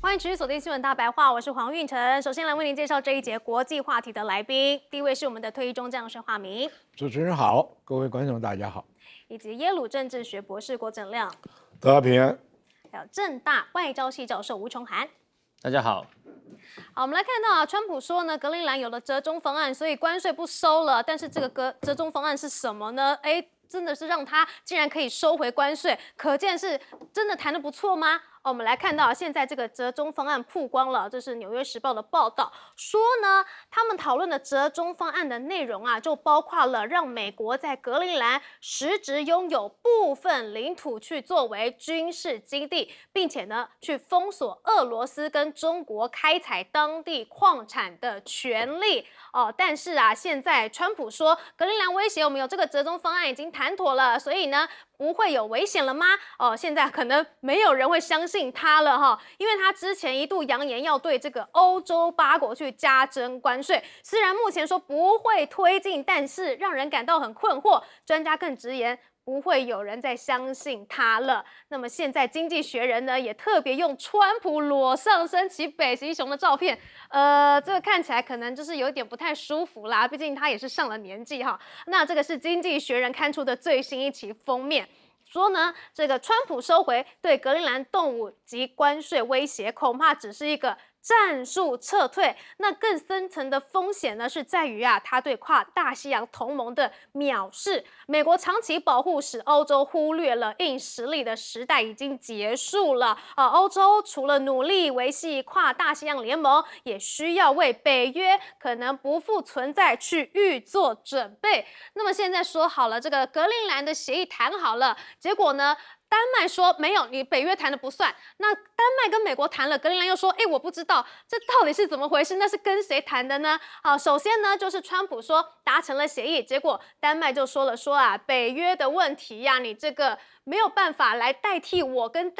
欢迎持续锁定新闻大白话，我是黄运成。首先来为您介绍这一节国际话题的来宾，第一位是我们的退役中将申化民，主持人好，各位观众大家好，以及耶鲁政治学博士郭正亮，大家平安。还有政大外交系教授吴崇涵。大家好。好，我们来看到川普说呢，格陵兰有了折中方案，所以关税不收了。但是这个折中方案是什么呢？真的是让他竟然可以收回关税，可见是真的谈得不错吗？我们来看到现在这个折中方案曝光了，这是《纽约时报》的报道，说呢，他们讨论的折中方案的内容啊，就包括了让美国在格陵兰实质拥有部分领土去作为军事基地，并且呢，去封锁俄罗斯跟中国开采当地矿产的权利。但是啊，现在川普说格陵兰威胁我们有这个折中方案已经谈妥了，所以呢，不会有危险了吗？现在可能没有人会相信他了哈，因为他之前一度扬言要对这个欧洲8国去加征关税，虽然目前说不会推进，但是让人感到很困惑。专家更直言，不会有人再相信他了。那么现在《经济学人》呢，也特别用川普裸上身骑北极熊的照片，这个看起来可能就是有点不太舒服啦，毕竟他也是上了年纪哈。那这个是《经济学人》刊出的最新一期封面。说呢，这个川普收回对格陵兰动物及关税威胁，恐怕只是一个战术撤退。那更深层的风险呢，是在于啊，他对跨大西洋同盟的藐视。美国长期保护使欧洲忽略了硬实力的时代已经结束了。欧洲除了努力维系跨大西洋联盟，也需要为北约可能不复存在去预做准备。那么现在说好了，这个格陵兰的协议谈好了，结果呢？丹麦说没有，你北约谈的不算。那丹麦跟美国谈了，格陵兰又说，我不知道这到底是怎么回事？那是跟谁谈的呢？好，首先呢，就是川普说达成了协议，结果丹麦就说北约的问题呀，你这个没有办法来代替我跟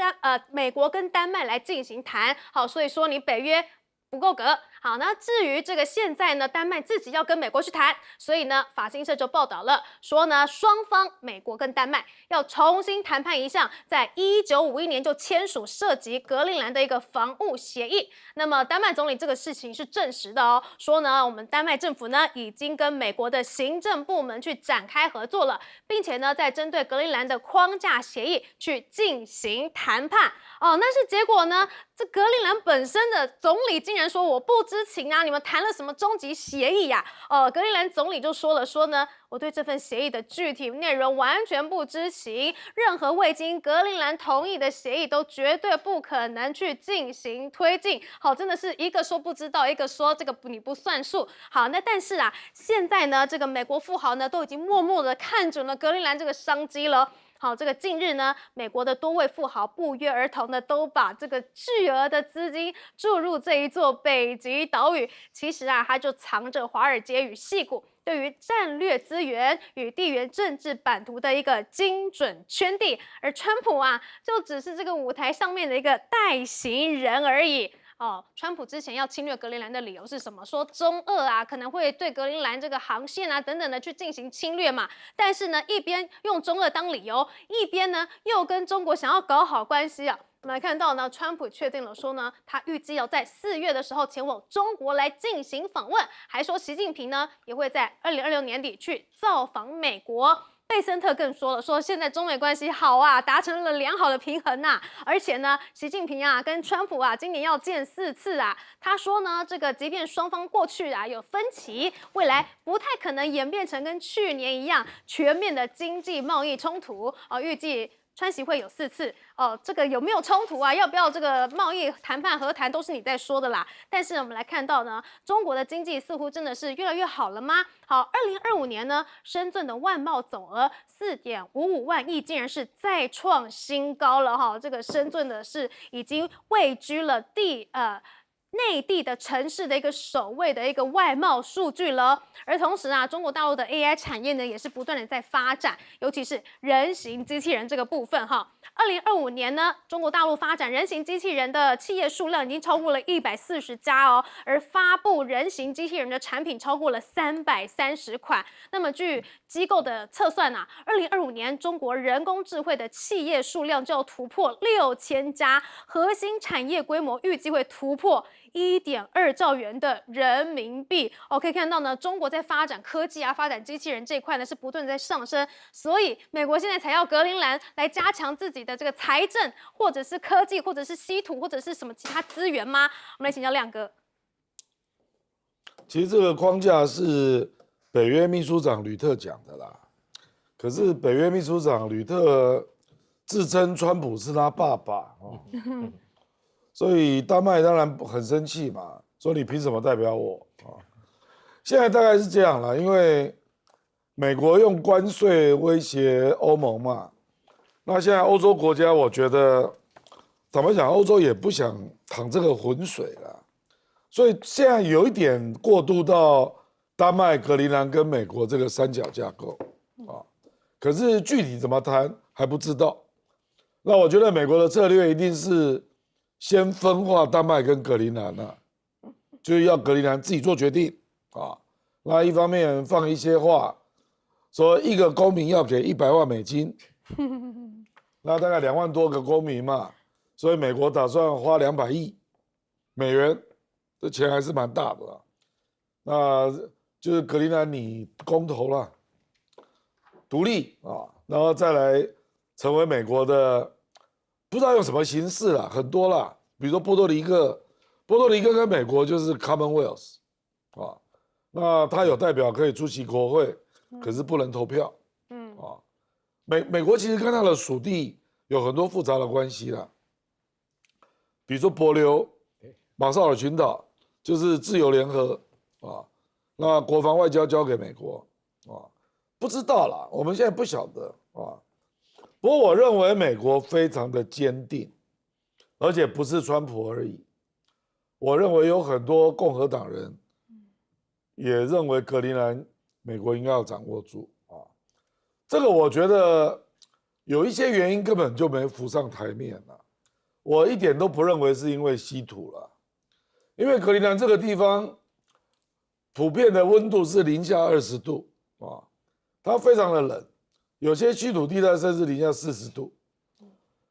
美国跟丹麦来进行谈。好，所以说你北约不够格。好，那至于这个现在呢，丹麦自己要跟美国去谈，所以呢，法新社就报道了，说呢，双方美国跟丹麦要重新谈判一项在1951年就签署涉及格陵兰的一个防务协议。那么丹麦总理这个事情是证实的哦，说呢，我们丹麦政府呢已经跟美国的行政部门去展开合作了，并且呢，在针对格陵兰的框架协议去进行谈判。但是结果呢，这格陵兰本身的总理竟然说我不知情啊！你们谈了什么终极协议呀？格陵兰总理就说呢，我对这份协议的具体内容完全不知情，任何未经格陵兰同意的协议都绝对不可能去进行推进。好，真的是一个说不知道，一个说这个你不算数。好，那但是啊，现在呢，这个美国富豪呢都已经默默的看准了格陵兰这个商机了。好，这个近日呢，美国的多位富豪不约而同的都把这个巨额的资金注入这一座北极岛屿。其实啊，它就藏着华尔街与矽谷对于战略资源与地缘政治版图的一个精准圈地，而川普啊，就只是这个舞台上面的一个代行人而已。川普之前要侵略格陵兰的理由是什么？说中俄啊可能会对格陵兰这个航线啊等等的去进行侵略嘛。但是呢，一边用中俄当理由，一边呢又跟中国想要搞好关系啊。我们来看到呢，川普确定了说呢，他预计要在4月的时候前往中国来进行访问，还说习近平呢也会在2026年底去造访美国。贝森特更说了，说现在中美关系好啊，达成了良好的平衡呐。而且呢，习近平啊跟川普啊今年要见4次啊。他说呢，这个即便双方过去啊有分歧，未来不太可能演变成跟去年一样全面的经济贸易冲突。预计川习会有4次。这个有没有冲突啊？要不要这个贸易谈判和谈都是你在说的啦。但是我们来看到呢，中国的经济似乎真的是越来越好了吗？好，2025年呢，深圳的外贸总额4.55万亿，竟然是再创新高了哈。这个深圳的是已经位居了内地的城市的一个首位的一个外贸数据了。而同时啊，中国大陆的 AI 产业呢，也是不断的在发展，尤其是人形机器人这个部分哈。2025年呢，中国大陆发展人形机器人的企业数量已经超过了140家哦，而发布人形机器人的产品超过了330款。那么据机构的测算啊，2025年中国人工智慧的企业数量就要突破6000家，核心产业规模预计会突破1.2兆元的人民币。可以看到呢，中国在发展科技啊、发展机器人这一块呢是不断的在上升，所以美国现在才要格陵兰来加强自己的这个财政，或者是科技，或者是稀土，或者是什么其他资源吗？我们来请教亮哥。其实这个框架是北约秘书长吕特讲的啦，可是北约秘书长吕特自称川普是他爸爸哦，所以丹麦当然很生气嘛，说你凭什么代表我啊？现在大概是这样了，因为美国用关税威胁欧盟嘛，那现在欧洲国家，我觉得坦白讲，欧洲也不想淌这个浑水了，所以现在有一点过渡到丹麦、格陵兰跟美国这个三角架构啊，可是具体怎么谈还不知道。那我觉得美国的策略一定是先分化丹麦跟格陵兰啊，就是要格陵兰自己做决定啊。那一方面放一些话，说一个公民要给100万美金，那大概2万多个公民嘛，所以美国打算花200亿美元，这钱还是蛮大的啦。那就是格陵兰你公投了，独立啊，然后再来成为美国的，不知道用什么形式啦，很多啦，比如说波多黎各跟美国就是 Commonwealth 啊，那他有代表可以出席国会，可是不能投票，啊，美国其实跟他的属地有很多复杂的关系啦，比如说帛琉、马绍尔群岛就是自由联合啊，那国防外交交给美国啊，不知道啦，我们现在不晓得啊。不过我认为美国非常的坚定，而且不是川普而已。我认为有很多共和党人也认为格陵兰美国应该要掌握住啊。这个我觉得有一些原因根本就没浮上台面了。我一点都不认为是因为稀土了，因为格陵兰这个地方普遍的温度是-20度啊，它非常的冷。有些稀土地带甚至-40度，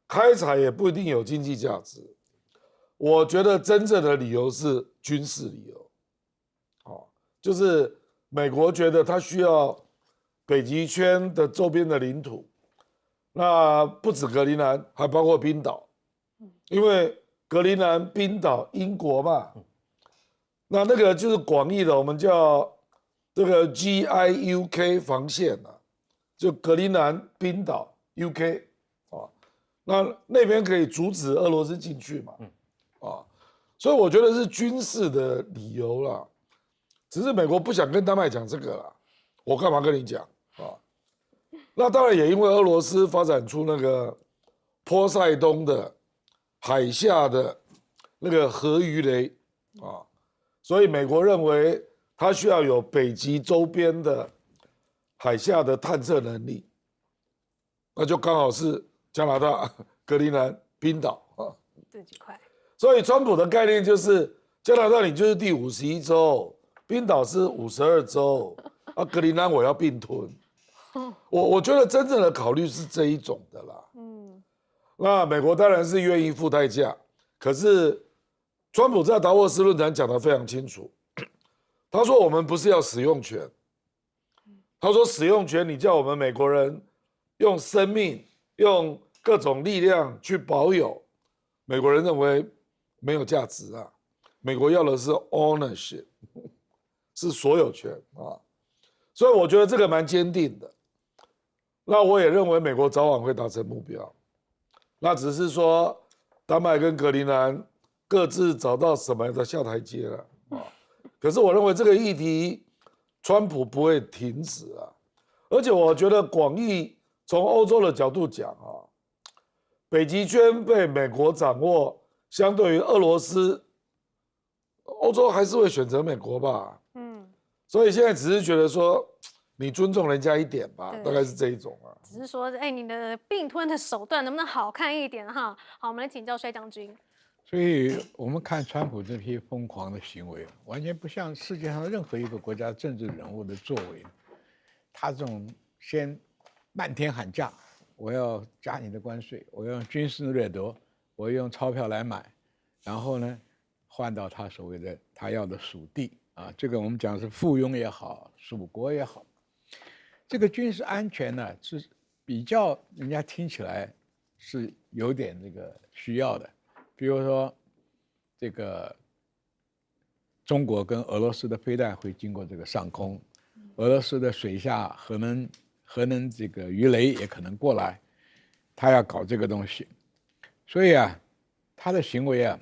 开采也不一定有经济价值。我觉得真正的理由是军事理由，就是美国觉得它需要北极圈的周边的领土，那不止格陵兰，还包括冰岛，因为格陵兰、冰岛、英国嘛，那个就是广义的，我们叫这个 GIUK 防线啊。就格陵兰、冰岛、UK 啊，那边可以阻止俄罗斯进去嘛，所以我觉得是军事的理由啦，只是美国不想跟丹麦讲这个啦，我干嘛跟你讲啊？那当然也因为俄罗斯发展出那个波塞冬的海下的那个核鱼雷啊，所以美国认为它需要有北极周边的海下的探测能力，那就刚好是加拿大、格陵兰、冰岛啊这几块。所以川普的概念就是加拿大你就是第51州，冰岛是52州，啊，格陵兰我要并吞。我觉得真正的考虑是这一种的啦。那美国当然是愿意付代价，可是川普在达沃斯论坛讲得非常清楚，他说我们不是要使用权。他说：“使用权，你叫我们美国人用生命、用各种力量去保有，美国人认为没有价值啊。美国要的是 ownership， 是所有权啊。所以我觉得这个蛮坚定的。那我也认为美国早晚会达成目标，那只是说丹麦跟格陵兰各自找到什么的下台阶了啊。可是我认为这个议题。”川普不会停止啊，而且我觉得广义从欧洲的角度讲啊，北极圈被美国掌握，相对于俄罗斯欧洲还是会选择美国吧。所以现在只是觉得说，你尊重人家一点吧，大概是这一种啊。只是说，你的并吞的手段能不能好看一点哈？好，我们来请教帅将军。所以我们看川普这批疯狂的行为，完全不像世界上任何一个国家政治人物的作为。他这种先漫天喊价，我要加你的关税，我要用军事掠夺，我要用钞票来买，然后呢，换到他所谓的他要的属地啊，这个我们讲是附庸也好，属国也好，这个军事安全呢是比较人家听起来是有点这个需要的，比如说这个中国跟俄罗斯的飞弹会经过这个上空，俄罗斯的水下核能这个鱼雷也可能过来，他要搞这个东西，所以啊，他的行为啊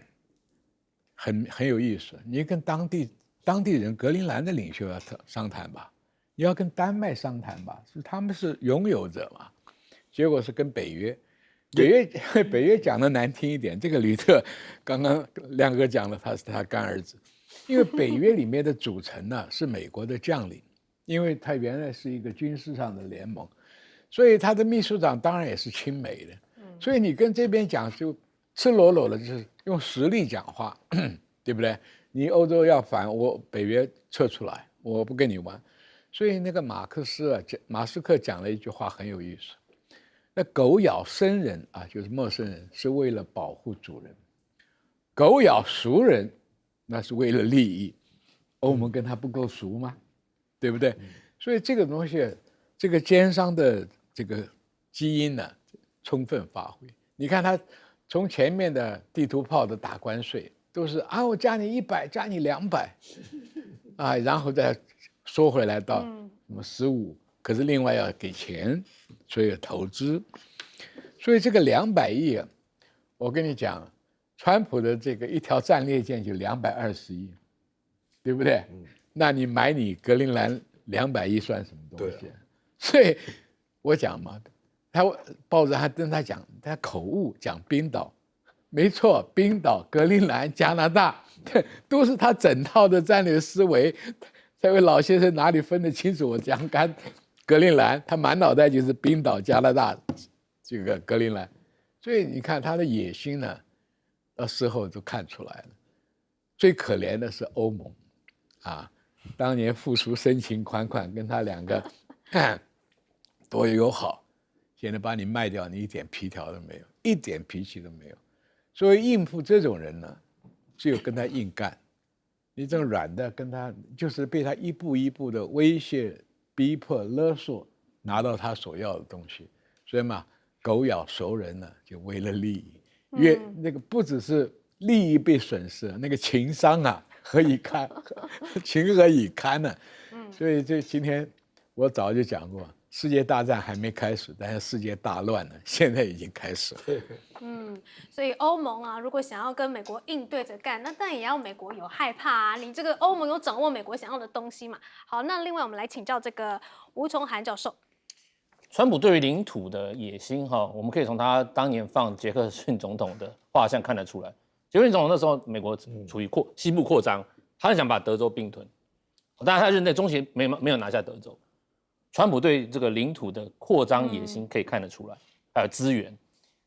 很有意思。你跟当地人格陵兰的领袖要商谈吧，你要跟丹麦商谈吧，他们是拥有者嘛，结果是跟北约。北约讲的难听一点，这个吕特刚刚亮哥讲了，他是他干儿子，因为北约里面的组成呢是美国的将领，因为他原来是一个军事上的联盟，所以他的秘书长当然也是亲美的，所以你跟这边讲就赤裸裸的就是用实力讲话，对不对？你欧洲要反我，北约撤出来，我不跟你玩。所以那个马斯克讲了一句话很有意思。那狗咬生人啊，就是陌生人，是为了保护主人；狗咬熟人，那是为了利益。欧盟跟他不够熟吗？对不对？所以这个东西，这个奸商的这个基因呢，充分发挥。你看他从前面的地图炮的打关税，都是啊，我加你100，加你200，啊，然后再说回来到什么15，可是另外要给钱。所以有投资，所以这个200亿啊，我跟你讲，川普的这个一条战列舰就220亿，对不对？那你买你格陵兰200亿算什么东西？所以我讲嘛，他报纸还跟他讲，他口误讲冰岛，没错，冰岛、格陵兰、加拿大，都是他整套的战略思维。这位老先生哪里分得清楚？我讲干。格陵兰，他满脑袋就是冰岛、加拿大，这个格陵兰，所以你看他的野心呢，到时候就看出来了。最可怜的是欧盟，啊，当年付出深情款款跟他2个多友好，现在把你卖掉，你一点皮条都没有，一点脾气都没有。所以应付这种人呢，只有跟他硬干。你这种软的跟他，就是被他一步一步的威胁。逼迫勒索拿到他所要的东西，所以嘛，狗咬熟人呢，就为了利益，那个不只是利益被损失，那个情商啊，情何以堪呢？所以这今天我早就讲过，世界大战还没开始，但是世界大乱了，现在已经开始了。所以欧盟啊，如果想要跟美国硬对着干，那当然也要美国有害怕啊。你这个欧盟有掌握美国想要的东西嘛？好，那另外我们来请教这个吴崇涵教授。川普对于领土的野心哈，我们可以从他当年放杰克逊总统的画像看得出来。杰克逊总统那时候美国处于西部扩张，他是想把德州并吞，当然他认为中期没有拿下德州。川普对这个领土的扩张野心可以看得出来，还有资源。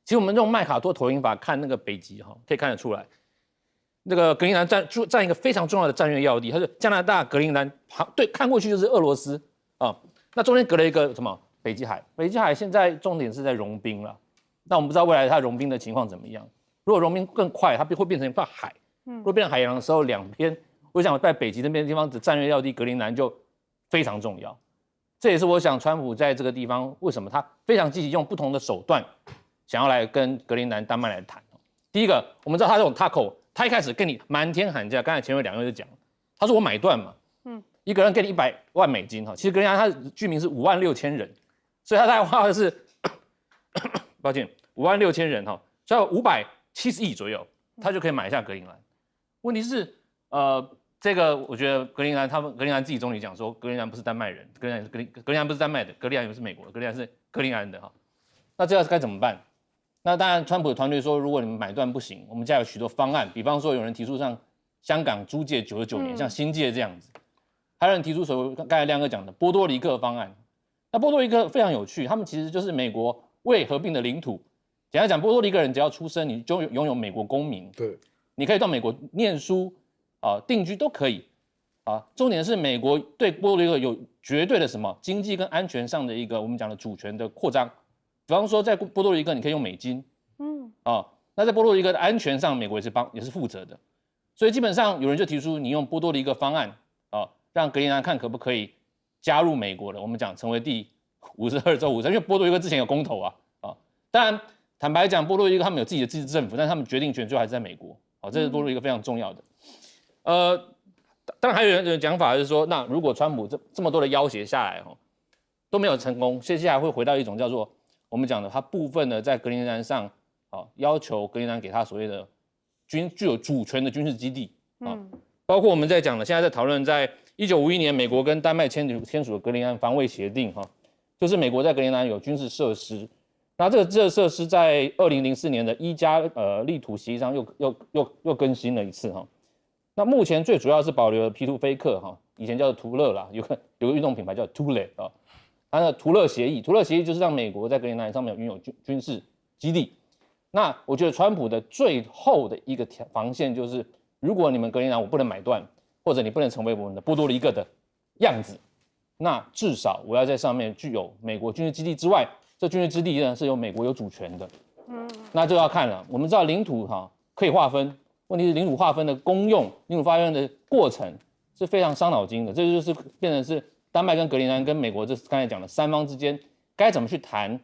其实我们用麦卡托投影法看那个北极哈，可以看得出来，那个格陵兰占一个非常重要的战略要地，它是加拿大格陵兰对，看过去就是俄罗斯啊，那中间隔了一个什么北极海？北极海现在重点是在融冰了，那我们不知道未来它融冰的情况怎么样。如果融冰更快，它会变成一块海。如果变成海洋的时候，两边，我想在北极那边的地方的战略要地格陵兰就非常重要。这也是我想川普在这个地方为什么他非常积极用不同的手段。想要来跟格陵兰、丹麦来谈。第一个，我们知道他这种 taco， 他一开始跟你瞒天喊价，刚才前面2位就讲，他说我买断嘛，一个人给你100万美金哈，其实格陵兰他的居民是56000人，所以他大概花的是，抱歉，56000人哈，所以570亿左右，他就可以买下格陵兰。问题是，这个我觉得格陵兰自己总理讲说，格陵兰不是丹麦人，格陵兰不是丹麦的，格陵兰也不是美国的，格陵兰是格陵兰的哈，那这该怎么办？那当然，川普的团队说，如果你们买断不行，我们家有许多方案，比方说有人提出像香港租界99年，像新界这样子。还有人提出所谓刚才亮哥讲的波多黎各方案。那波多黎各非常有趣，他们其实就是美国未合并的领土。简单讲，波多黎各人只要出生，你就拥有美国公民，对，你可以到美国念书定居都可以重点是美国对波多黎各有绝对的什么经济跟安全上的一个我们讲的主权的扩张。比方说，在波多黎各你可以用美金，那在波多黎各的安全上，美国也是负责的。所以基本上有人就提出，你用波多黎各方案让格陵兰看可不可以加入美国了。我们讲成为第52州53，因为波多黎各之前有公投当然坦白讲，波多黎各他们有自己的自治政府，但是他们决定权最后还是在美国。这是波多黎各非常重要的。当然还有人的讲法是说，那如果川普这么多的要挟下来都没有成功，接下来会回到一种叫做我们讲的，他部分的在格陵兰上要求格陵兰给他所谓的具有主权的军事基地包括我们在讲的，现在在讨论在1951年美国跟丹麦签署的格陵兰防卫协定就是美国在格陵兰有军事设施。那这个设施在2004年的1+利土协议上又更新了一次那目前最主要是保留了皮图菲克以前叫做图勒啦，有个运动品牌叫 Thule 它的图勒协议就是让美国在格陵兰上面拥有军事基地。那我觉得川普的最后的一个防线就是，如果你们格陵兰我不能买断，或者你不能成为我们的波多黎各的样子，那至少我要在上面具有美国军事基地之外，这军事基地呢是由美国有主权的。那就要看了。我们知道领土可以划分，问题是领土划分的功用、领土划分的过程是非常伤脑筋的。这就是变成是丹麦跟格陵兰跟美国这刚才讲的三方之间该怎么去谈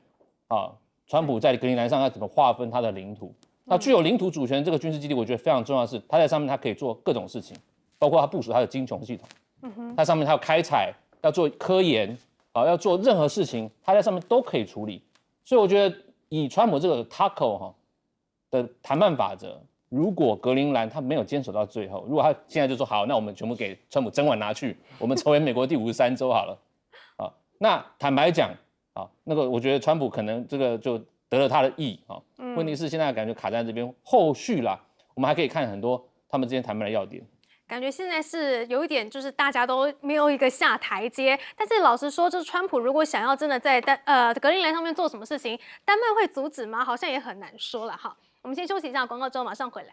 川普在格陵兰上要怎么划分他的领土？那具有领土主权这个军事基地，我觉得非常重要的是，它在上面它可以做各种事情，包括它部署它的精穷系统，它上面它要开采，要做科研要做任何事情，它在上面都可以处理。所以我觉得以川普这个 TACO 的谈判法则，如果格陵兰他没有坚守到最后，如果他现在就说好，那我们全部给川普整碗拿去，我们成为美国第53州好了那坦白讲那个我觉得川普可能这个就得了他的意问题是现在感觉卡在这边，后续啦，我们还可以看很多他们之间谈判的要点。感觉现在是有一点，就是大家都没有一个下台阶。但是老实说，就是川普如果想要真的在格陵兰上面做什么事情，丹麦会阻止吗？好像也很难说了哈。我们先休息一下广告之后马上回来。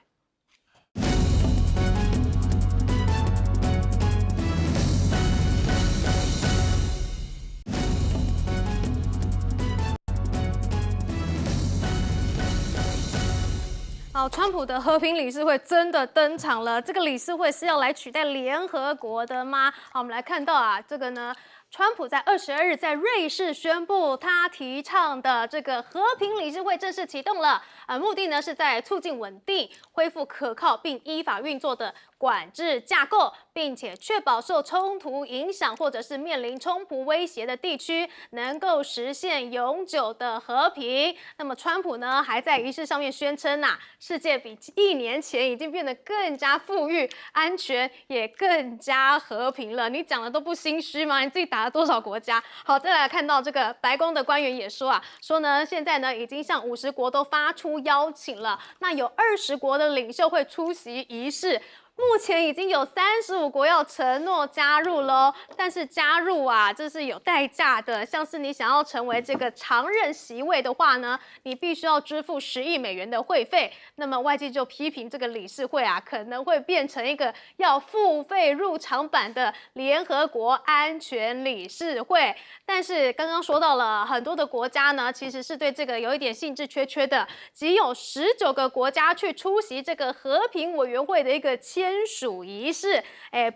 川普的和平理事会真的登场了。这个理事会是要来取代联合国的吗？好，我们来看到这个呢，川普在22日在瑞士宣布，他提倡的这个和平理事会正式启动了。目的呢是在促进稳定、恢复可靠并依法运作的管制架构，并且确保受冲突影响或者是面临冲突威胁的地区能够实现永久的和平。那么，川普呢还在仪式上面宣称世界比1年前已经变得更加富裕、安全，也更加和平了。你讲的都不心虚吗？你自己打了多少国家？好，再来看到这个白宫的官员也说呢，现在呢已经向50国都发出邀请了，那有20国的领袖会出席仪式。目前已经有35国要承诺加入喽，但是加入这是有代价的。像是你想要成为这个常任席位的话呢，你必须要支付10亿美元的会费。那么外界就批评这个理事会可能会变成一个要付费入场版的联合国安全理事会。但是刚刚说到了很多的国家呢，其实是对这个有一点兴致缺缺的，仅有19个国家去出席这个和平委员会的一个签署仪式，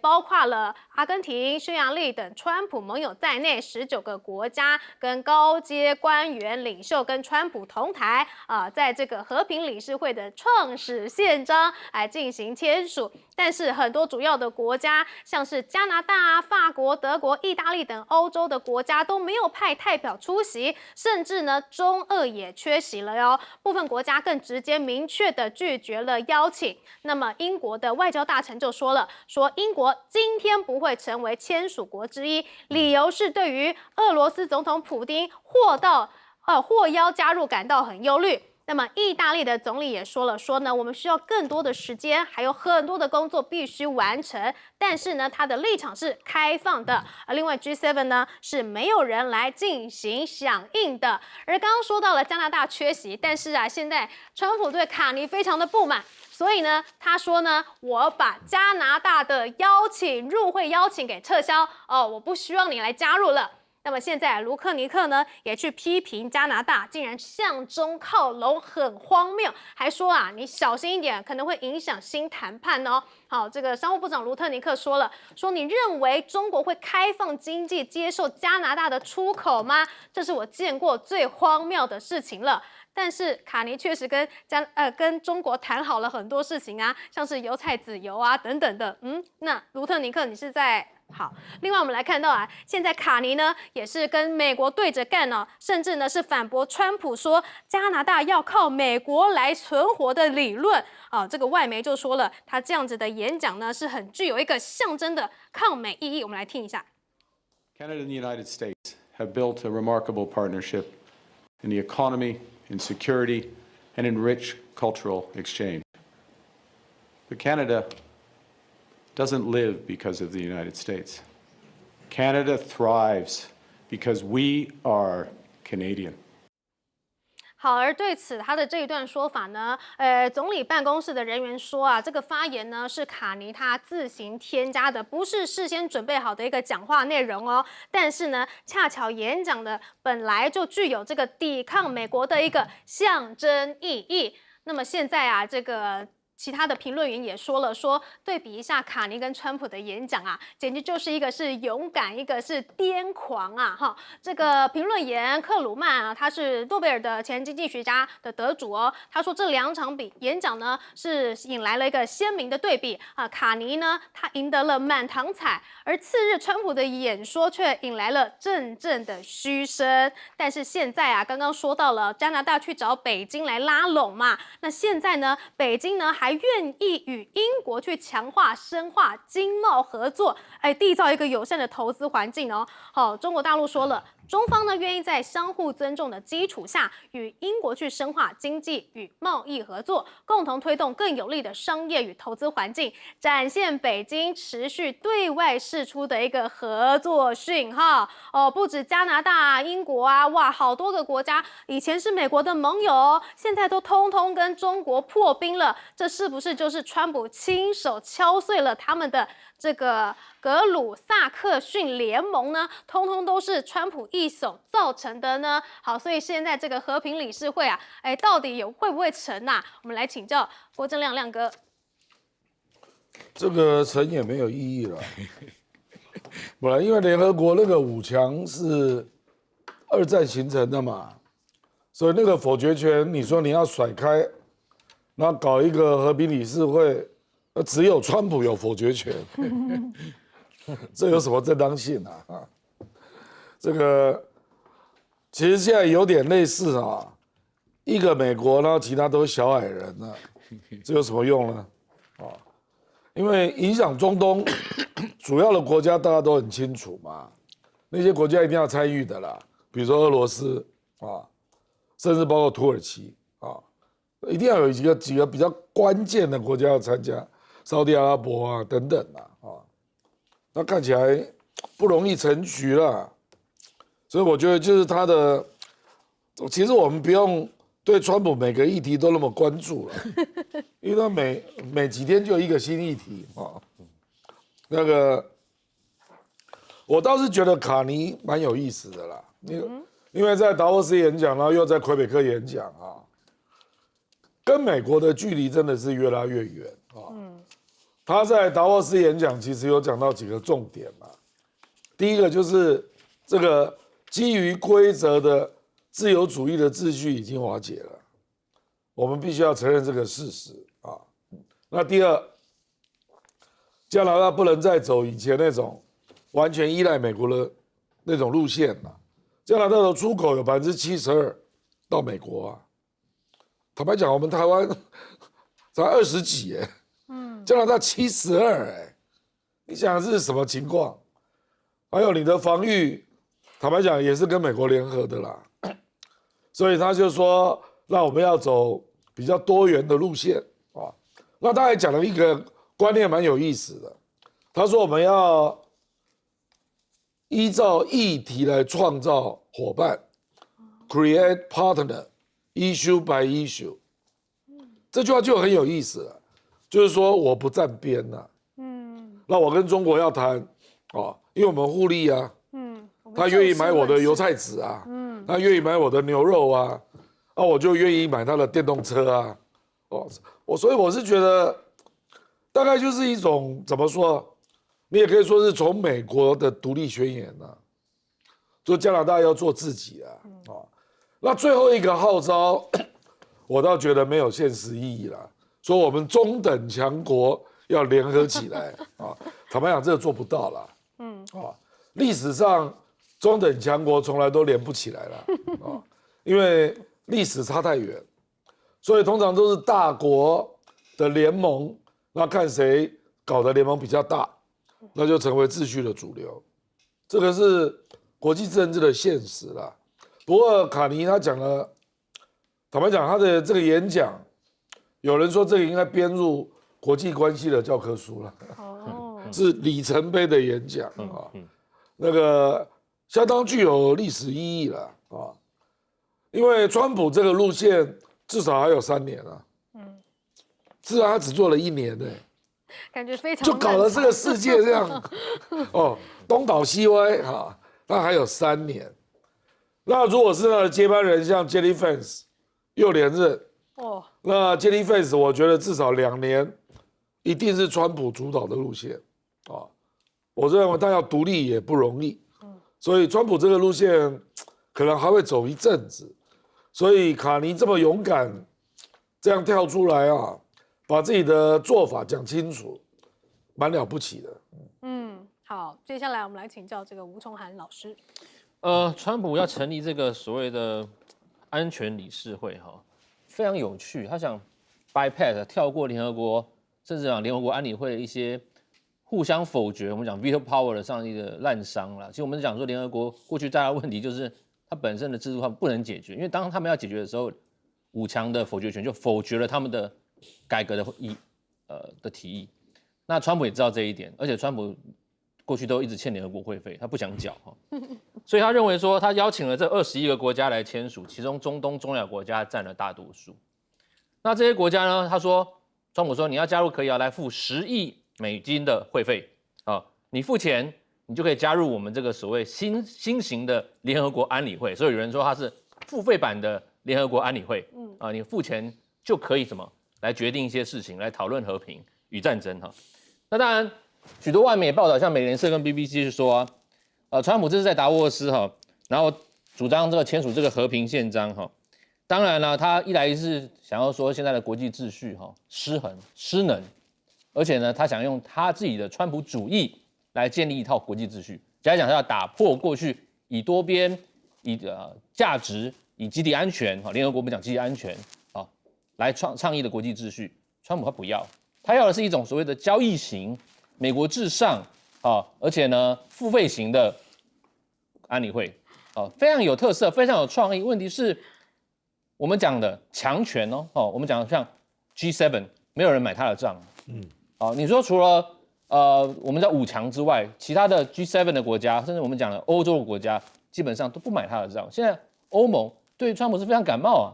包括了阿根廷、匈牙利等川普盟友在内19个国家跟高阶官员领袖跟川普同台在这个和平理事会的创始宪章进行签署。但是很多主要的国家，像是加拿大、法国、德国、意大利等欧洲的国家都没有派代表出席，甚至呢中俄也缺席了哟。部分国家更直接明确的拒绝了邀请。那么英国的外交大臣就说了，说英国今天不会成为签署国之一，理由是对于俄罗斯总统普丁获邀加入感到很忧虑。那么意大利的总理也说了，说呢我们需要更多的时间，还有很多的工作必须完成。但是呢，他的立场是开放的。而另外 G7 呢是没有人来进行响应的。而刚刚说到了加拿大缺席，但是啊，现在川普对卡尼非常的不满。所以呢，他说呢，我把加拿大的入会邀请给撤销哦，我不希望你来加入了。那么现在卢克尼克呢也去批评加拿大竟然向中靠拢，很荒谬，还说啊你小心一点，可能会影响新谈判哦。好，这个商务部长卢特尼克说了，说你认为中国会开放经济接受加拿大的出口吗？这是我见过最荒谬的事情了。但是卡尼确实跟中国谈好了很多事情啊，像是油菜籽油啊等等的。那卢特尼克你是在？好，另外我们来看到啊，现在卡尼呢也是跟美国对着干哦，甚至呢是反驳川普说加拿大要靠美国来存活的理论啊。这个外媒就说了，他这样子的演讲呢是很具有一个象征的抗美意义。我们来听一下。Canada and the United States have built a remarkable partnership in the economy, in security, and in rich cultural exchange. But Canada doesn't live because of the United States. Canada thrives because we are Canadian. 好，而对此他的这一段说法呢，总理办公室的人员说啊，这个发言呢是卡尼他自行添加的，不是事先准备好的一个讲话内容哦。但是呢，恰巧演讲的本来就具有这个抵抗美国的一个象征意义。那么现在啊，这个其他的评论员也说了，说对比一下卡尼跟川普的演讲啊，简直就是一个是勇敢，一个是癫狂啊！哈，这个评论员克鲁曼啊，他是诺贝尔的前经济学家的得主哦。他说这两场演讲呢，是引来了一个鲜明的对比啊。卡尼呢，他赢得了满堂彩，而次日川普的演说却引来了阵阵的嘘声。但是现在啊，刚刚说到了加拿大去找北京来拉拢嘛，那现在呢，北京呢还愿意与英国去强化、深化经贸合作，缔造一个友善的投资环境哦。好，中国大陆说了，中方呢愿意在相互尊重的基础下，与英国去深化经济与贸易合作，共同推动更有利的商业与投资环境，展现北京持续对外释出的一个合作讯号哦。不止加拿大、英国啊，哇，好多个国家以前是美国的盟友，现在都通通跟中国破冰了。这是不是就是川普亲手敲碎了他们的这个格鲁萨克逊联盟呢？通通都是川普一手造成的呢。好，所以现在这个和平理事会啊，到底会不会成啊？我们来请教郭正亮亮哥。这个成也没有意义了。本来因为联合国那个5强是2战形成的嘛，所以那个否决权，你说你要甩开，然后搞一个和平理事会，只有川普有否决权，这有什么正当性啊？这个其实现在有点类似啊，一个美国，然后其他都是小矮人啊，这有什么用呢？啊，因为影响中东主要的国家大家都很清楚嘛，那些国家一定要参与的啦，比如说俄罗斯啊，甚至包括土耳其啊。一定要有几个比较关键的国家要参加，沙特阿拉伯啊等等啊，那看起来不容易成局了，所以我觉得就是他的，其实我们不用对川普每个议题都那么关注了，因为他每几天就有一个新议题啊。那个我倒是觉得卡尼蛮有意思的啦，因为在达沃斯演讲，然后又在魁北克演讲啊。跟美国的距离真的是越拉越远啊！他在达沃斯演讲其实有讲到几个重点嘛。第一个就是这个基于规则的自由主义的秩序已经瓦解了，我们必须要承认这个事实啊。那第二，加拿大不能再走以前那种完全依赖美国的那种路线了。加拿大的出口有72%到美国啊。坦白讲，我们台湾才20几加拿大72你想是什么情况？还有你的防御，坦白讲也是跟美国联合的啦，所以他就说那我们要走比较多元的路线啊。那他还讲了一个观念蛮有意思的，他说我们要依照议题来创造伙伴 ，create partner issue by issue。这句话就很有意思了，就是说我不站边呐、那我跟中国要谈哦，因为我们互利啊，他愿意买我的油菜籽啊，他愿意买我的牛肉啊，我就愿意买他的电动车啊，所以我是觉得，大概就是一种怎么说，你也可以说是从美国的独立宣言啊，说加拿大要做自己啊，那最后一个号召，我倒觉得没有现实意义啦，说我们中等强国要联合起来啊，坦白讲这个做不到啦，历史上中等强国从来都连不起来了啊，因为历史差太远，所以通常都是大国的联盟，那看谁搞的联盟比较大，那就成为秩序的主流，这个是国际政治的现实啦。不过卡尼他讲了，坦白讲他的这个演讲，有人说这个应该编入国际关系的教科书了，是里程碑的演讲啊，那个相当具有历史意义了啊，因为川普这个路线至少还有3年啊，至少他只做了1年呢，感觉非常就搞了这个世界这样，东倒西歪哈，那还有3年。那如果是他的接班人，像 Jelly Fans 又连任，那 Jelly Fans 我觉得至少2年，一定是川普主导的路线啊。我认为他要独立也不容易，所以川普这个路线可能还会走一阵子。所以卡尼这么勇敢，这样跳出来啊，把自己的做法讲清楚，蛮了不起的。好，接下来我们来请教这个吴崇涵老师。川普要成立这个所谓的安全理事会，非常有趣。他想 bypass 跳过联合国，甚至讲联合国安理会一些互相否决，我们讲 veto power 的上一个滥觞啦。其实我们讲说联合国过去最大的问题就是它本身的制度它不能解决，因为当他们要解决的时候，5强的否决权就否决了他们的改革的提议。那川普也知道这一点，而且川普过去都一直欠联合国会费，他不想缴所以他认为说，他邀请了这21个国家来签署，其中中东、中亚国家占了大多数。那这些国家呢，川普说你要加入可以来付10亿美金的会费你付钱，你就可以加入我们这个所谓新型的联合国安理会。所以有人说它是付费版的联合国安理会，你付钱就可以来决定一些事情，来讨论和平与战争那当然，许多外媒报道，像美联社跟 BBC 是说川普这是在达沃斯然后主张这个签署这个和平宪章当然了，他一来是想要说现在的国际秩序失衡失能，而且呢，他想用他自己的川普主义来建立一套国际秩序。简单讲，他要打破过去以多边、以价值、以集体安全联合国不讲集体安全来倡议的国际秩序。川普他不要，他要的是一种所谓的交易型、美国至上而且呢付费型的安理会非常有特色，非常有创意。问题是，我们讲的强权我们讲的像 G7， 没有人买他的账。你说除了我们叫5强之外，其他的 G7 的国家，甚至我们讲的欧洲的国家，基本上都不买他的账。现在欧盟对川普是非常感冒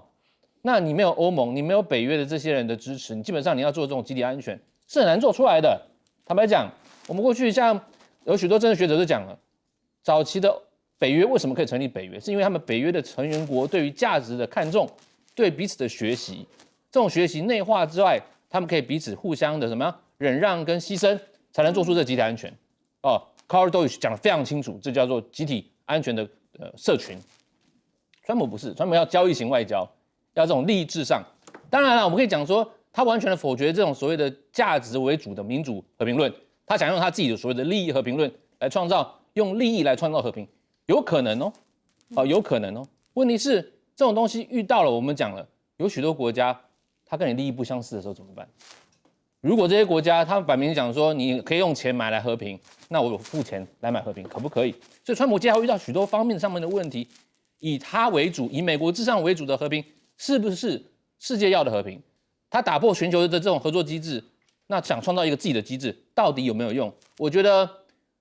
那你没有欧盟，你没有北约的这些人的支持，你基本上你要做这种集体安全是很难做出来的。坦白讲，我们过去像有许多政治学者就讲了，早期的北约为什么可以成立北约，是因为他们北约的成员国对于价值的看重，对彼此的学习，这种学习内化之外，他们可以彼此互相的忍让跟牺牲，才能做出这个集体安全。Carl Deutsch 讲得非常清楚，这叫做集体安全的社群。川普不是，川普要交易型外交，要这种利益至上。当然了，我们可以讲说，他完全的否决这种所谓的价值为主的民主和平论，他想用他自己的所谓的利益和平论来用利益来创造和平，有可能有可能问题是这种东西遇到了，我们讲了，有许多国家，他跟你利益不相似的时候怎么办？如果这些国家他们摆明讲说你可以用钱买来和平，那我付钱来买和平，可不可以？所以川普接下来会遇到许多方面上面的问题，以他为主，以美国至上为主的和平是不是世界要的和平？他打破全球的这种合作机制，那想创造一个自己的机制，到底有没有用？我觉得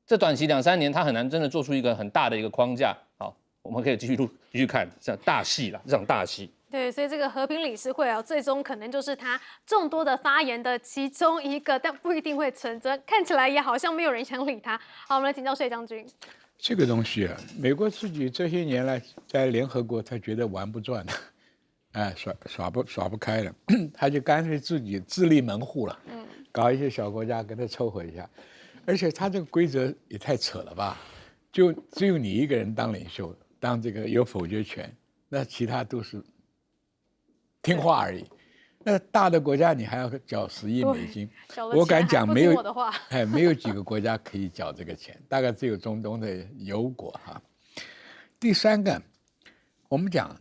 这短期2、3年，他很难真的做出一个很大的一个框架。好，我们可以继续看这场大戏啦，这场大戏。对，所以这个和平理事会啊，最终可能就是他众多的发言的其中一个，但不一定会成真。看起来也好像没有人想理他。好，我们来请教税将军。这个东西啊，美国自己这些年来在联合国，他觉得玩不转了，哎，耍不开了，他就干脆自己自立门户了，搞一些小国家跟他凑合一下，而且他这个规则也太扯了吧，就只有你一个人当领袖，当这个有否决权，那其他都是听话而已。那大的国家你还要缴10亿美金，我敢讲没有，没有几个国家可以缴这个钱，大概只有中东的油国哈。第三个，我们讲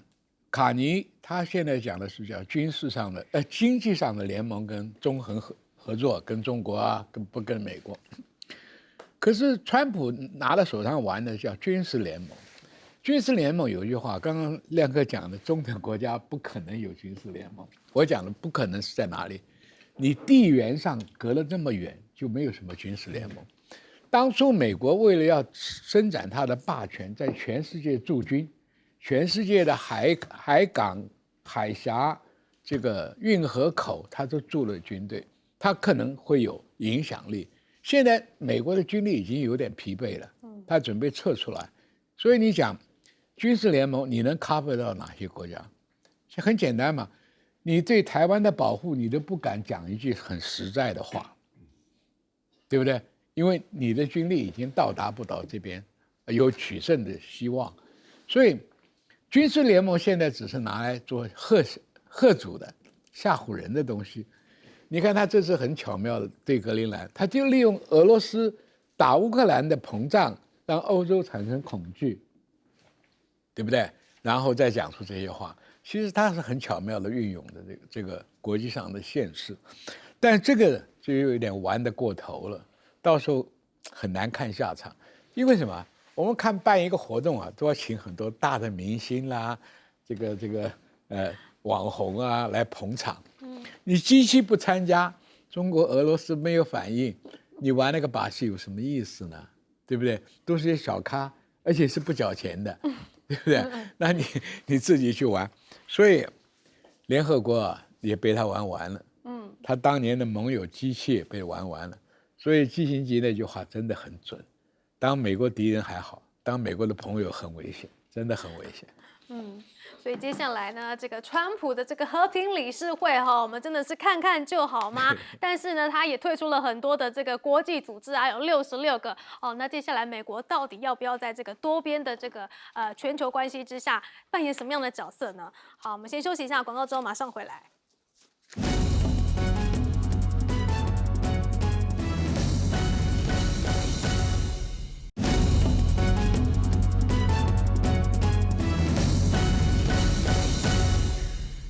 卡尼他现在讲的是叫军事上的经济上的联盟跟中恒合作，跟中国啊，跟美国。可是川普拿到手上玩的叫军事联盟。军事联盟有一句话，刚刚亮哥讲的，中等国家不可能有军事联盟。我讲的不可能是在哪里？你地缘上隔了这么远，就没有什么军事联盟。当初美国为了要伸展它的霸权，在全世界驻军，全世界的海港、海峡、这个运河口，它都驻了军队，它可能会有影响力。现在美国的军力已经有点疲惫了，他准备撤出来，所以你讲军事联盟，你能 cover 到哪些国家？很简单嘛，你对台湾的保护，你都不敢讲一句很实在的话，对不对？因为你的军力已经到达不到这边，有取胜的希望，所以军事联盟现在只是拿来做吓阻的、吓唬人的东西。你看他这次很巧妙的对格陵兰，他就利用俄罗斯打乌克兰的膨胀，让欧洲产生恐惧，对不对？然后再讲出这些话，其实他是很巧妙的运用的这个国际上的现实，但这个就有一点玩得过头了，到时候很难看下场。因为什么？我们看办一个活动啊，都要请很多大的明星啦，这个网红啊来捧场。你机器不参加，中国、俄罗斯没有反应，你玩那个把戏有什么意思呢？对不对？都是些小咖，而且是不缴钱的，对不对？那你自己去玩，所以联合国啊也被他玩完了。他当年的盟友机器也被玩完了，所以基辛格那句话真的很准：当美国敌人还好，当美国的朋友很危险，真的很危险。所以接下来呢，这个川普的这个和平理事会我们真的是看看就好吗？但是呢，他也退出了很多的这个国际组织啊，有66个那接下来美国到底要不要在这个多边的这个全球关系之下扮演什么样的角色呢？好，我们先休息一下广告之后马上回来。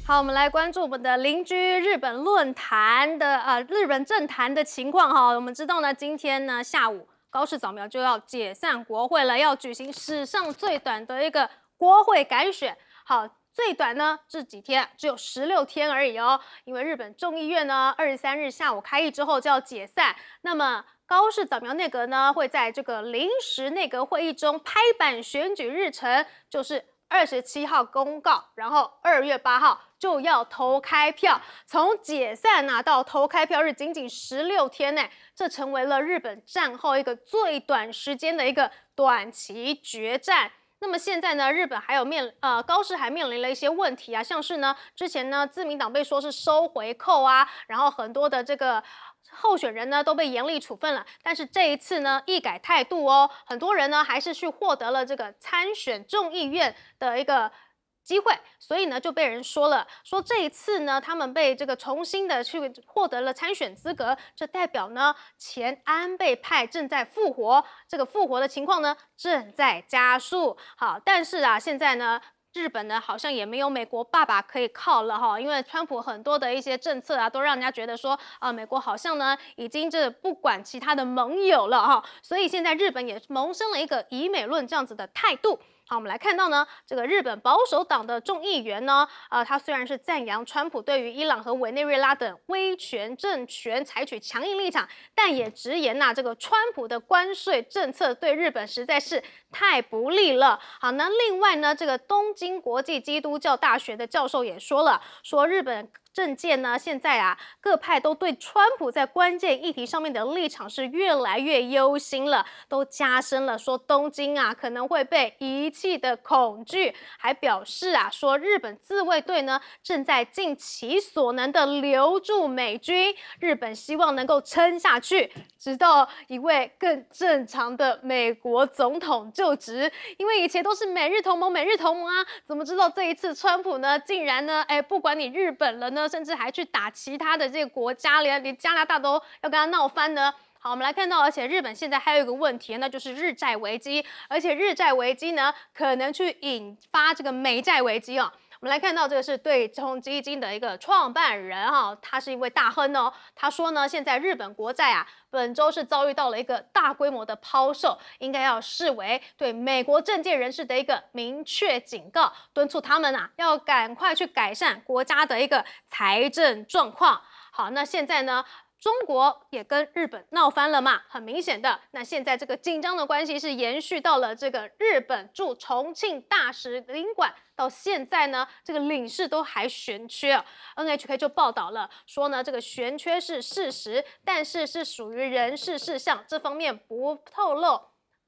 好，我们来关注我们的邻居日本论坛的日本政坛的情况哈。我们知道呢，今天呢下午高市早苗就要解散国会了，要举行史上最短的一个国会改选。好，最短呢这几天只有16天而已哦，因为日本众议院呢23日下午开议之后就要解散，那么高市早苗内阁呢会在这个临时内阁会议中拍板选举日程，就是27号公告，然后2月8号就要投开票。从解散到投开票日仅仅16天内，这成为了日本战后一个最短时间的一个短期决战。那么现在呢，日本还有高市还面临了一些问题啊，像是呢之前呢自民党被说是收回扣啊，然后很多的这个候选人呢都被严厉处分了，但是这一次呢一改态度哦，很多人呢还是去获得了这个参选众议院的一个机会，所以呢就被人说这一次呢他们被这个重新的去获得了参选资格，这代表呢前安倍派正在复活，这个复活的情况呢正在加速。好，但是现在呢日本呢好像也没有美国爸爸可以靠了哈，因为川普很多的一些政策都让人家觉得说美国好像呢已经不管其他的盟友了哈，所以现在日本也萌生了一个以美论这样子的态度。好，我们来看到呢，这个日本保守党的众议员呢，他虽然是赞扬川普对于伊朗和委内瑞拉等威权政权采取强硬立场，但也直言这个川普的关税政策对日本实在是太不利了。好，那另外呢，这个东京国际基督教大学的教授也说了，说日本政界呢，现在各派都对川普在关键议题上面的立场是越来越忧心了，都加深了说东京可能会被遗弃的恐惧，还表示说日本自卫队呢正在尽其所能的留住美军，日本希望能够撑下去，直到一位更正常的美国总统就职。因为以前都是美日同盟怎么知道这一次川普呢，竟然呢，不管你日本人呢，甚至还去打其他的这个国家，连加拿大都要跟他闹翻呢。好，我们来看到，而且日本现在还有一个问题，那就是日债危机，而且日债危机呢，可能去引发这个美债危机哦。我们来看到这个是对冲基金的一个创办人他是一位大亨哦。他说呢，现在日本国债本周是遭遇到了一个大规模的抛售，应该要视为对美国政界人士的一个明确警告，敦促他们要赶快去改善国家的一个财政状况。好，那现在呢，中国也跟日本闹翻了嘛，很明显的，那现在这个紧张的关系是延续到了这个日本驻重庆大使领馆，到现在呢，这个领事都还悬缺。NHK 就报道了，说呢，这个悬缺是事实，但是是属于人事事项，这方面不透露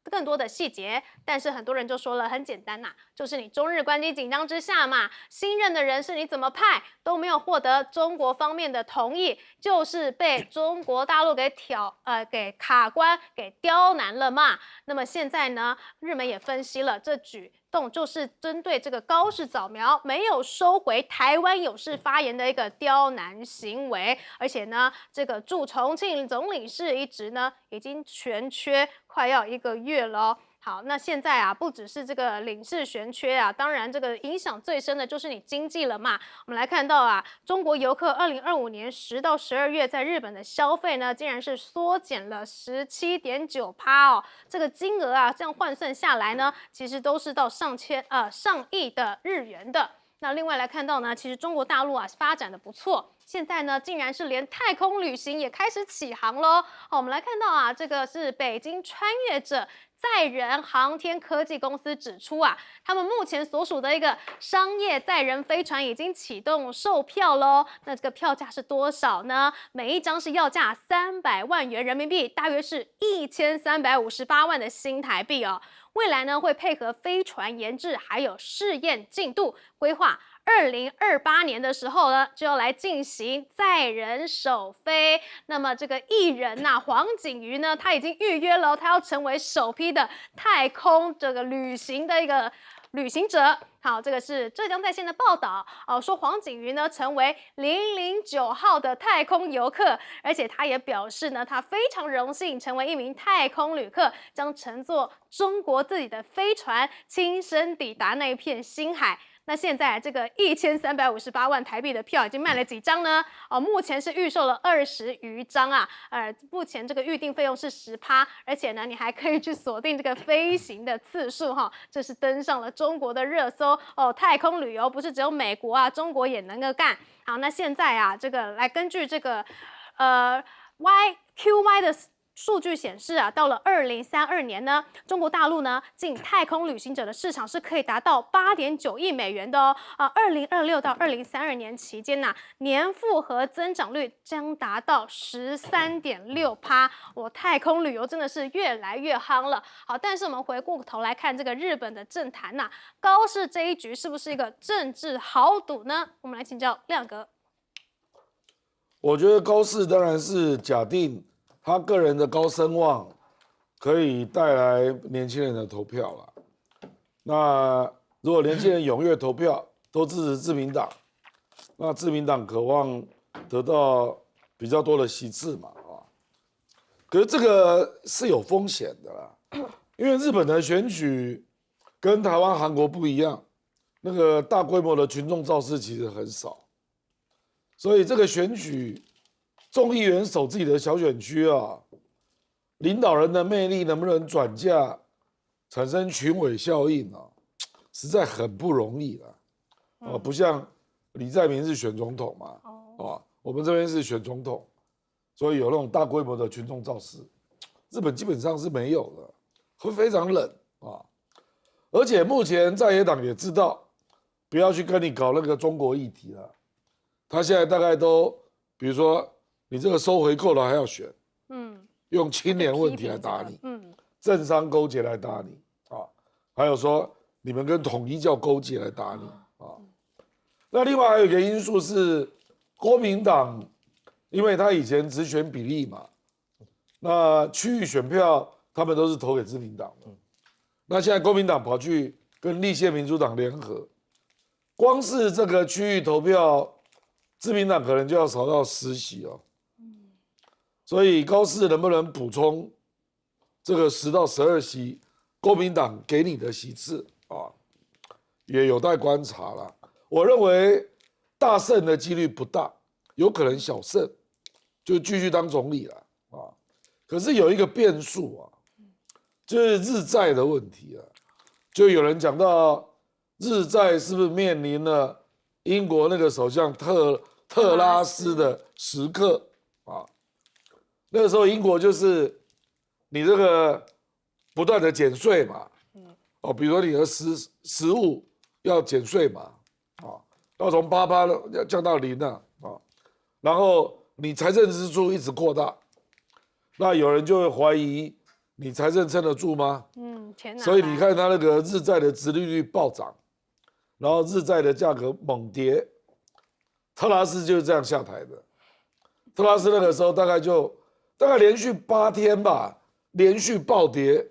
更多的细节，但是很多人就说了，很简单就是你中日关系紧张之下嘛，新任的人事你怎么派都没有获得中国方面的同意，就是被中国大陆给卡关给刁难了嘛。那么现在呢，日媒也分析了，这举动就是针对这个高市早苗没有收回台湾有事发言的一个刁难行为，而且呢，这个驻重庆总领事一职呢，已经悬缺快要1个月了。好，那现在不只是这个领事悬缺当然这个影响最深的就是你经济了嘛。我们来看到中国游客2025年10到12月在日本的消费呢，竟然是缩减了17.9%哦。这个金额这样换算下来呢，其实都是到上亿的日元的。那另外来看到呢，其实中国大陆发展的不错，现在呢竟然是连太空旅行也开始起航喽。好，我们来看到这个是北京穿越者载人航天科技公司指出他们目前所属的一个商业载人飞船已经启动售票喽。那这个票价是多少呢？每一张是要价300万元人民币，大约是1358万的新台币哦。未来呢会配合飞船研制还有试验进度，规划2028年的时候呢，就要来进行载人首飞。那么这个艺人黄景瑜呢，他已经预约了，他要成为首批的太空这个旅行的一个旅行者。好，这个是浙江在线的报道说黄景瑜呢成为009号的太空游客，而且他也表示呢，他非常荣幸成为一名太空旅客，将乘坐中国自己的飞船，亲身抵达那一片星海。那现在这个1358万台币的票已经卖了几张呢？目前是预售了20余张目前这个预定费用是10%，而且呢，你还可以去锁定这个飞行的次数这是登上了中国的热搜太空旅游不是只有美国中国也能够干。好，那现在这个来根据这个YQY 的数据显示到了2032年呢，中国大陆呢进太空旅行者的市场是可以达到8.9亿美元的哦。2026到2032年期间年复合增长率将达到13.6%。太空旅游真的是越来越夯了。好，但是我们回过头来看这个日本的政坛高市这一局是不是一个政治豪赌呢？我们来请教亮哥。我觉得高市当然是假定他个人的高声望可以带来年轻人的投票了。那如果年轻人踊跃投票，都支持自民党，那自民党渴望得到比较多的席次嘛可是这个是有风险的啦，因为日本的选举跟台湾、韩国不一样，那个大规模的群众造势其实很少，所以这个选举。众议员守自己的小选区领导人的魅力能不能转嫁，产生群尾效应实在很不容易了。不像李在明是选总统嘛，我们这边是选总统，所以有那种大规模的群众造势。日本基本上是没有的，会非常冷啊。而且目前在野党也知道，不要去跟你搞那个中国议题了。他现在大概都，比如说你这个收回扣的还要选，用青年问题来打你，政商勾结来打你啊，还有说你们跟统一教勾结来打你啊。那另外还有一个因素是，国民党，因为他以前直选比例嘛，那区域选票他们都是投给自民党的，那现在国民党跑去跟立宪民主党联合，光是这个区域投票，自民党可能就要少到10席哦。所以高市能不能补充这个10到12席国民党给你的席次啊，也有待观察了。我认为大胜的几率不大，有可能小胜，就继续当总理了啊。可是有一个变数啊，就是日债的问题啊。就有人讲到日债是不是面临了英国那个首相特拉斯的时刻啊？那个时候英国就是你这个不断的减税嘛，比如说你的食物要减税嘛，要从8%要降到0了啊，然后你财政支出一直扩大，那有人就会怀疑你财政撑得住吗？所以你看它那个日债的殖利率暴涨，然后日债的价格猛跌，特拉斯就是这样下台的。特拉斯那个时候大概连续8天吧，连续暴跌，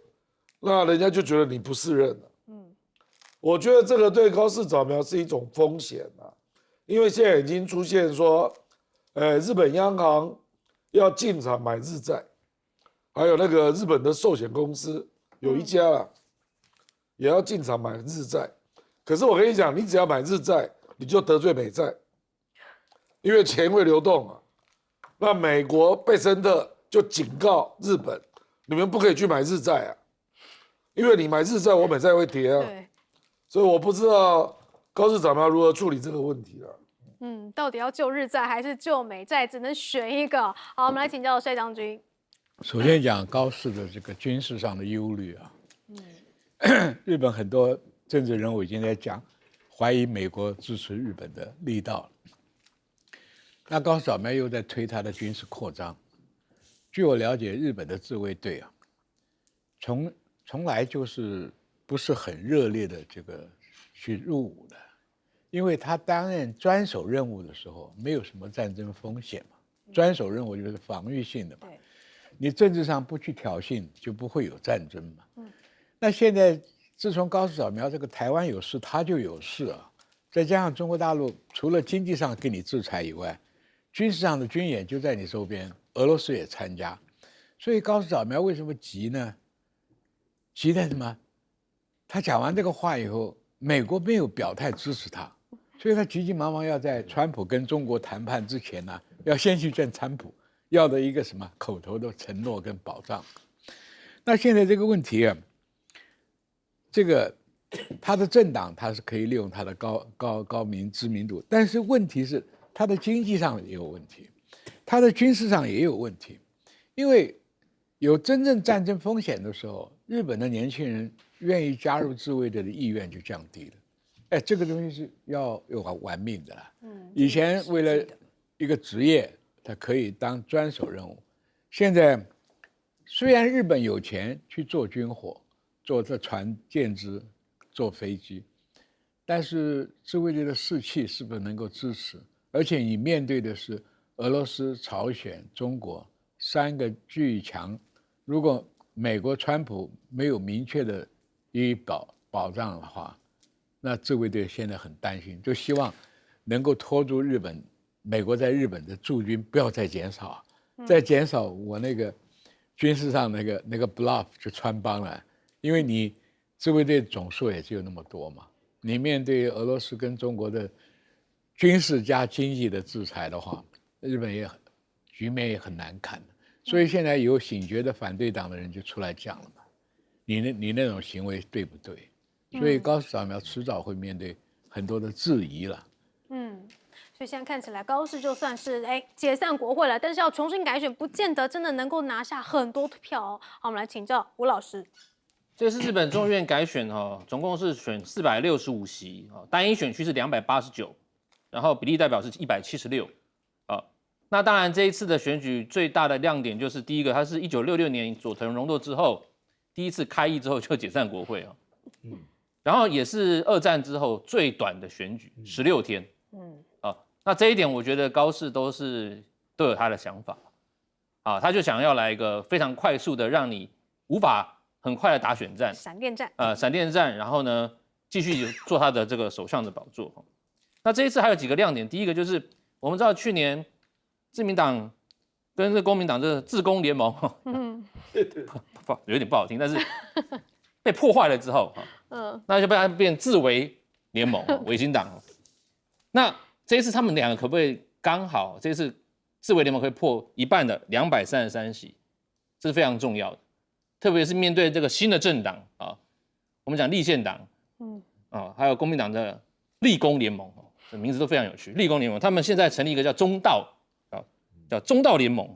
那人家就觉得你不适任了。我觉得这个对高市早苗是一种风险啊，因为现在已经出现说，日本央行要进场买日债，还有那个日本的寿险公司有一家啊，也要进场买日债。可是我跟你讲，你只要买日债，你就得罪美债，因为钱会流动啊。那美国贝森特就警告日本，你们不可以去买日债啊，因为你买日债，我美债会跌啊。所以我不知道高市早苗如何处理这个问题了。到底要救日债还是救美债，只能选一个。好，我们来请教帅将军。首先讲高市的这个军事上的忧虑啊，日本很多政治人物已经在讲，怀疑美国支持日本的力道了。那高市早苗又在推他的军事扩张。据我了解，日本的自卫队啊，从来就是不是很热烈的这个去入伍的，因为他担任专守任务的时候，没有什么战争风险嘛，专守任务就是防御性的嘛，你政治上不去挑衅，就不会有战争嘛。那现在自从高市早苗这个台湾有事，他就有事啊，再加上中国大陆除了经济上给你制裁以外，军事上的军演就在你周边，俄罗斯也参加，所以高市早苗为什么急呢？急在什么？他讲完这个话以后，美国没有表态支持他，所以他急急忙忙要在川普跟中国谈判之前呢，要先去见川普，要的一个什么口头的承诺跟保障。那现在这个问题啊，这个他的政党他是可以利用他的高知名度，但是问题是他的经济上也有问题，他的军事上也有问题，因为有真正战争风险的时候，日本的年轻人愿意加入自卫队的意愿就降低了。这个东西是要玩命的啦。以前为了一个职业，他可以当专守任务，现在虽然日本有钱去做军火，做这船舰只，坐飞机，但是自卫队的士气是不是能够支持？而且你面对的是俄罗斯、朝鲜、中国3个巨强，如果美国川普没有明确的予以保障的话，那自卫队现在很担心，就希望能够拖住日本，美国在日本的驻军不要再减少，再减少我那个军事上那个 bluff 就穿帮了，因为你自卫队总数也只有那么多嘛，你面对俄罗斯跟中国的军事加经济的制裁的话，日本局面也很难看。所以现在有醒觉的反对党的人就出来讲了嘛，你那种行为对不对？所以高市早苗迟早会面对很多的质疑了。所以现在看起来高市就算是解散国会了，但是要重新改选，不见得真的能够拿下很多票哦。好，我们来请教吴老师。这是日本众议院改选总共是选465席单一选区是289，然后比例代表是176那当然这一次的选举最大的亮点就是第一个，它是1966年佐藤荣作之后第一次开议之后就解散国会然后也是二战之后最短的选举，16天那这一点我觉得高市都有他的想法他就想要来一个非常快速的，让你无法很快的打选战，闪电战，闪电战，然后呢继续做他的这个首相的宝座那这一次还有几个亮点，第一个就是我们知道去年自民党跟这公民党这个自公联盟有点不好听，但是被破坏了之后那就被它变自卫联盟维新党那这一次他们两个可不可以刚好这一次自卫联盟可以破一半的233席，这是非常重要的，特别是面对这个新的政党我们讲立宪党还有公民党的立公联盟这名字都非常有趣，立公联盟他们现在成立一个叫中道叫中道联盟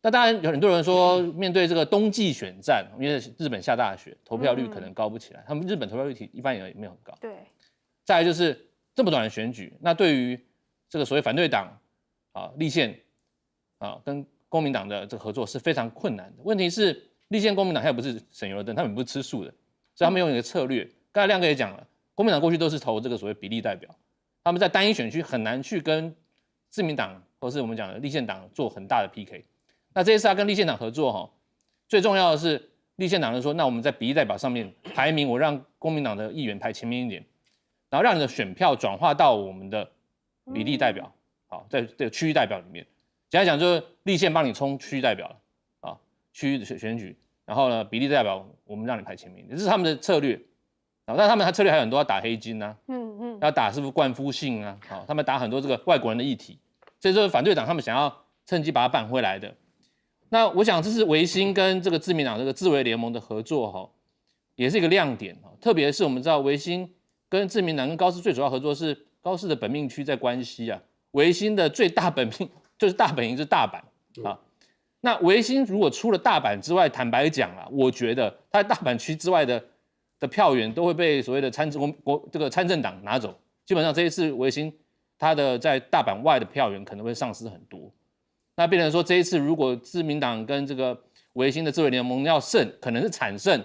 那当然有很多人说面对这个冬季选战，因为日本下大雪，投票率可能高不起来，他们日本投票率一般也没有很高，对，再来就是这么短的选举，那对于这个所谓反对党立宪跟公民党的这个合作是非常困难的。问题是立宪公民党他也不是省油的灯，他们不是吃素的，所以他们用一个策略。刚才亮哥也讲了，公民党过去都是投这个所谓比例代表，他们在单一选区很难去跟自民党或是我们讲的立宪党做很大的 PK。那这一次他跟立宪党合作最重要的是立宪党就说，那我们在比例代表上面排名，我让公民党的议员排前面一点。然后让你的选票转化到我们的比例代表，在这个区域代表里面，简单讲就是立宪帮你冲区域代表了区域的选举，然后呢比例代表我们让你排前面，这是他们的策略但他们的策略还有很多，要打黑金要打是不是冠夫姓他们打很多这个外国人的议题，这就是反对党他们想要趁机把它扳回来的。那我想这是维新跟这个自民党这个自卫联盟的合作也是一个亮点特别是我们知道维新跟自民党跟高市最主要合作是高市的本命区在关西维新的最大本命就是大本营是大阪那维新如果出了大阪之外，坦白讲我觉得他在大阪区之外的票源都会被所谓的参政党拿走，基本上这一次维新他的在大阪外的票源可能会丧失很多。那变成说这一次如果自民党跟这个维新的自卫联盟要胜，可能是惨胜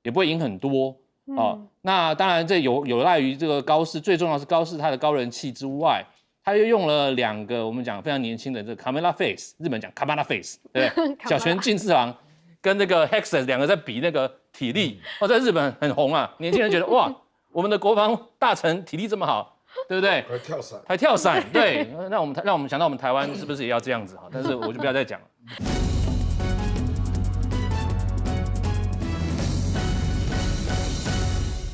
也不会赢很多。那当然这有赖于这个高市，最重要是高市他的高人气之外，他又用了2个我们讲非常年轻的这个 Kamala Face， 日本讲 Kamala Face， 对不对？小泉进次郎跟那个 Hexas 2个在比那个体力，在日本很红年轻人觉得哇，我们的国防大臣体力这么好，对不对？还跳伞，对，让我们想到我们台湾是不是也要这样子但是我就不要再讲了。